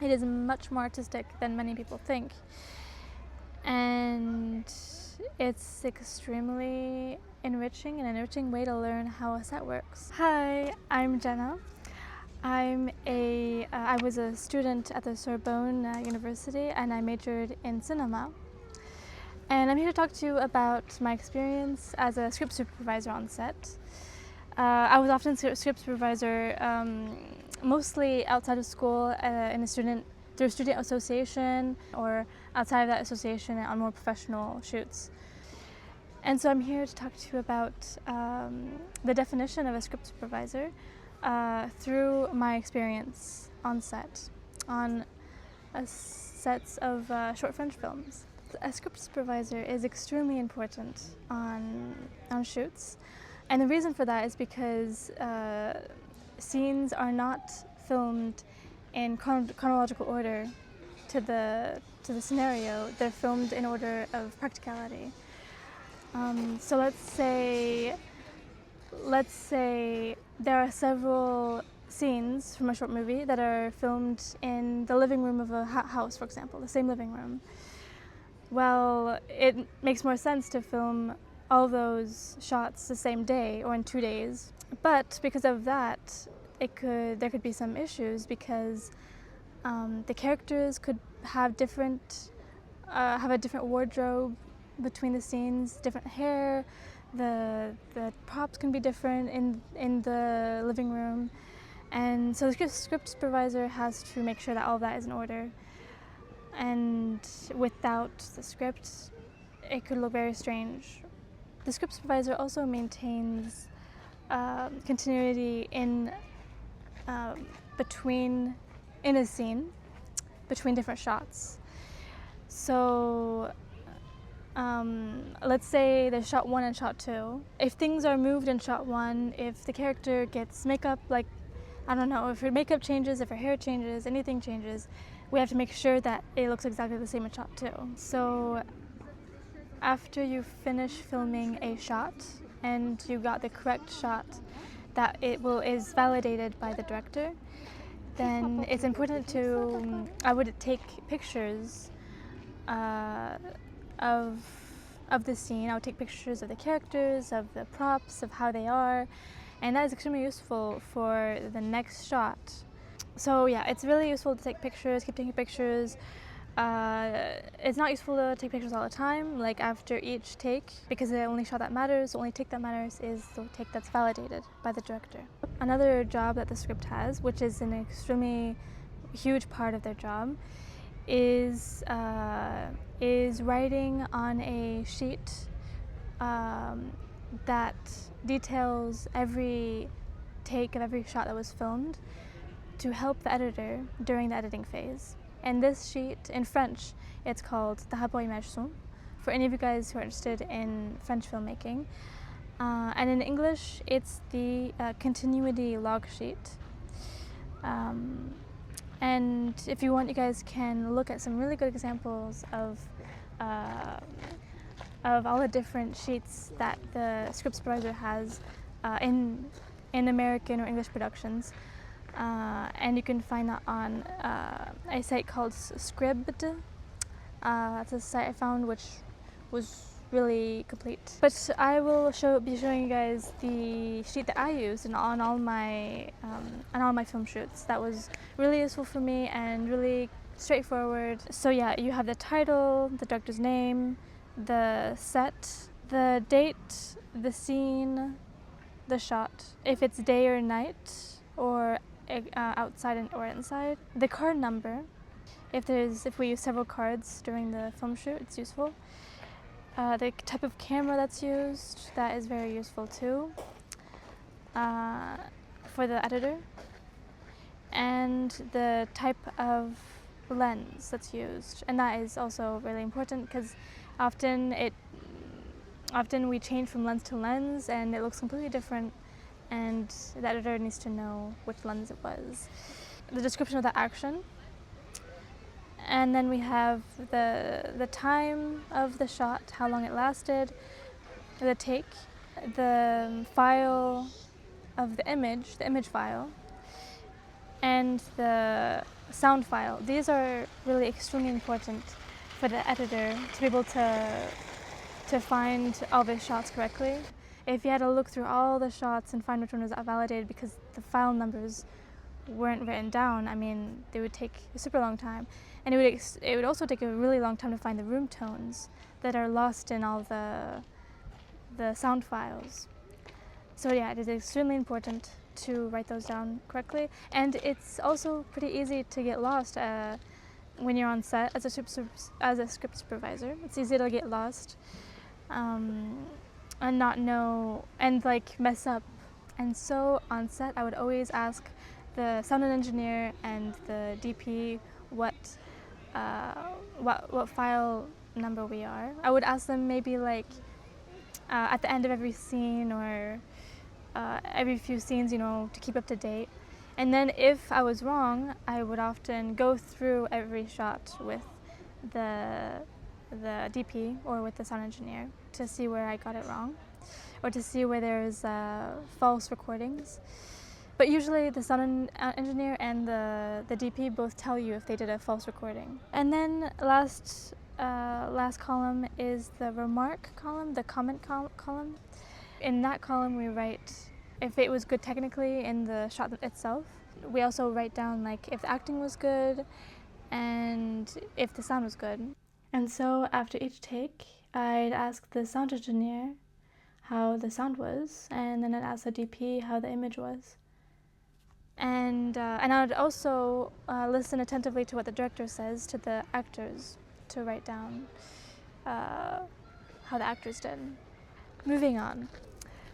It is much more artistic than many people think, and it's extremely enriching, an enriching way to learn how a set works. Hi, I'm Jenna. I was a student at the Sorbonne University, and I majored in cinema. And I'm here to talk to you about my experience as a script supervisor on set. I was often script supervisor mostly outside of school through a student association, or outside of that association on more professional shoots. And so I'm here to talk to you about the definition of a script supervisor through my experience on set, on sets of short French films. A script supervisor is extremely important on shoots. And the reason for that is because scenes are not filmed in chronological order to the scenario. They're filmed in order of practicality. So let's say there are several scenes from a short movie that are filmed in the living room of a house, for example, the same living room. Well, it makes more sense to film all those shots the same day or in 2 days. But because of that, there could be some issues, because the characters could have a different wardrobe between the scenes, different hair. The props can be different in the living room, and so the script supervisor has to make sure that all of that is in order. And without the script, it could look very strange. The script supervisor also maintains continuity in a scene, between different shots. So let's say there's shot 1 and shot 2. If things are moved in shot 1, if the character gets makeup, like, I don't know, if her makeup changes, if her hair changes, anything changes, we have to make sure that it looks exactly the same in shot 2. So after you finish filming a shot and you got the correct shot that is validated by the director, then it's important I would take pictures of the scene. I would take pictures of the characters, of the props, of how they are, and that is extremely useful for the next shot. So yeah, it's really useful to take pictures, keep taking pictures. It's not useful to take pictures all the time, like after each take, because the only shot that matters, the only take that matters is the take that's validated by the director. Another job that the script has, which is an extremely huge part of their job, is writing on a sheet that details every take of every shot that was filmed, to help the editor during the editing phase. And this sheet, in French, it's called the rapport image son, for any of you guys who are interested in French filmmaking. And in English, it's the continuity log sheet. And if you want, you guys can look at some really good examples of all the different sheets that the script supervisor has in American or English productions. And you can find that on a site called Scribd. That's a site I found which was really complete. But I will be showing you guys the sheet that I used on all my film shoots. That was really useful for me and really straightforward. So yeah, you have the title, the director's name, the set, the date, the scene, the shot, if it's day or night, or outside or inside, the card number. If we use several cards during the film shoot, it's useful. The type of camera that's used, that is very useful too, for the editor. And the type of lens that's used, and that is also really important, because often we change from lens to lens and it looks completely different, and the editor needs to know which lens it was. The description of the action, and then we have the time of the shot, how long it lasted, the take, the file of the image file, and the sound file. These are really extremely important for the editor to be able to find all the shots correctly. If you had to look through all the shots and find which one was validated because the file numbers weren't written down, I mean, they would take a super long time. And it would also take a really long time to find the room tones that are lost in all the sound files. So yeah, it is extremely important to write those down correctly. And it's also pretty easy to get lost when you're on set as a script supervisor. It's easy to get lost and not know and like mess up. And so on set, I would always ask the sound engineer and the DP what file number we are. I would ask them maybe like at the end of every scene or every few scenes, you know, to keep up to date. And then if I was wrong, I would often go through every shot with the DP or with the sound engineer to see where I got it wrong or to see where there's false recordings. But usually the sound engineer and the DP both tell you if they did a false recording. And then last column is the remark column, the comment column. In that column we write if it was good technically in the shot itself. We also write down like if the acting was good and if the sound was good. And so after each take, I'd ask the sound engineer how the sound was, and then I'd ask the DP how the image was. And I would also listen attentively to what the director says to the actors to write down how the actors did. Moving on.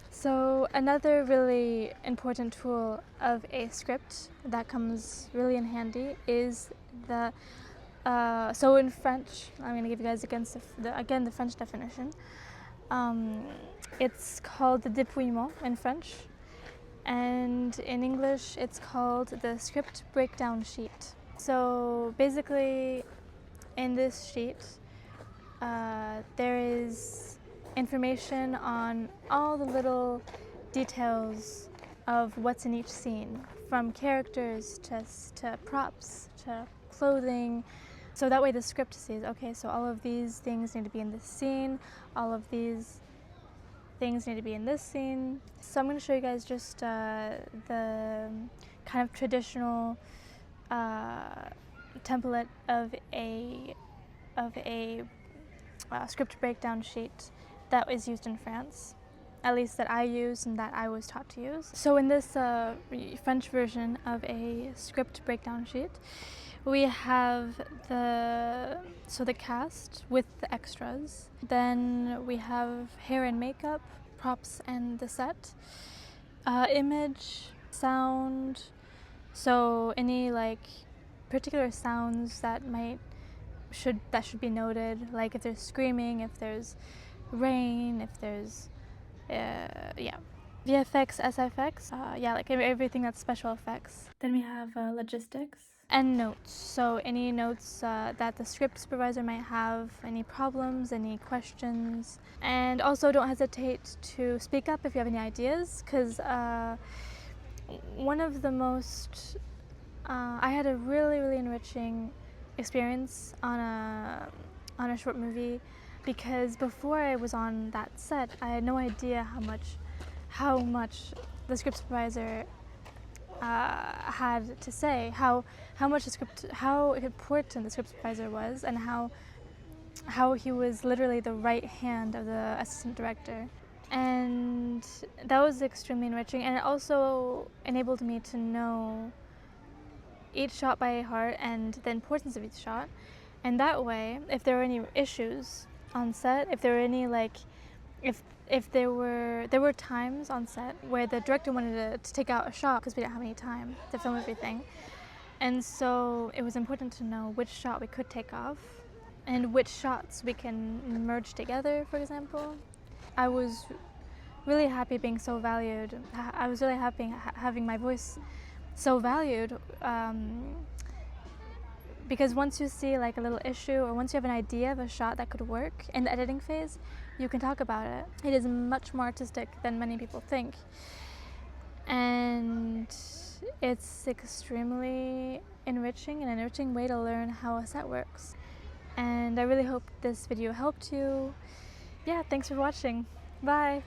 So another really important tool of a script that comes really in handy is the so in French, I'm going to give you guys again the French definition. It's called the dépouillement in French, and in English it's called the script breakdown sheet. So basically in this sheet there is information on all the little details of what's in each scene, from characters to props to clothing. So that way the script sees, okay, so all of these things need to be in this scene, all of these things need to be in this scene. So I'm going to show you guys just the kind of traditional template of a script breakdown sheet that is used in France, at least that I use and that I was taught to use. So in this French version of a script breakdown sheet, we have the cast with the extras. Then we have hair and makeup, props and the set, image, sound. So any like particular sounds that should be noted, like if there's screaming, if there's rain, if there's VFX, SFX, like everything that's special effects. Then we have logistics and notes. So any notes that the script supervisor might have, any problems, any questions. And also don't hesitate to speak up if you have any ideas, because one of the most, I had a really, really enriching experience on a short movie, because before I was on that set, I had no idea how much the script supervisor had to say, how important the script supervisor was, and how he was literally the right hand of the assistant director. And that was extremely enriching, and it also enabled me to know each shot by heart and the importance of each shot. And that way, if there were any issues on set, if there were any if there were times on set where the director wanted to take out a shot because we didn't have any time to film everything, and so it was important to know which shot we could take off and which shots we can merge together, for example. I was really happy being so valued. I was really happy having my voice so valued, because once you see like a little issue, or once you have an idea of a shot that could work in the editing phase, you can talk about it. It is much more artistic than many people think. and it's extremely enriching, an enriching way to learn how a set works. And I really hope this video helped you. Yeah, thanks for watching. Bye!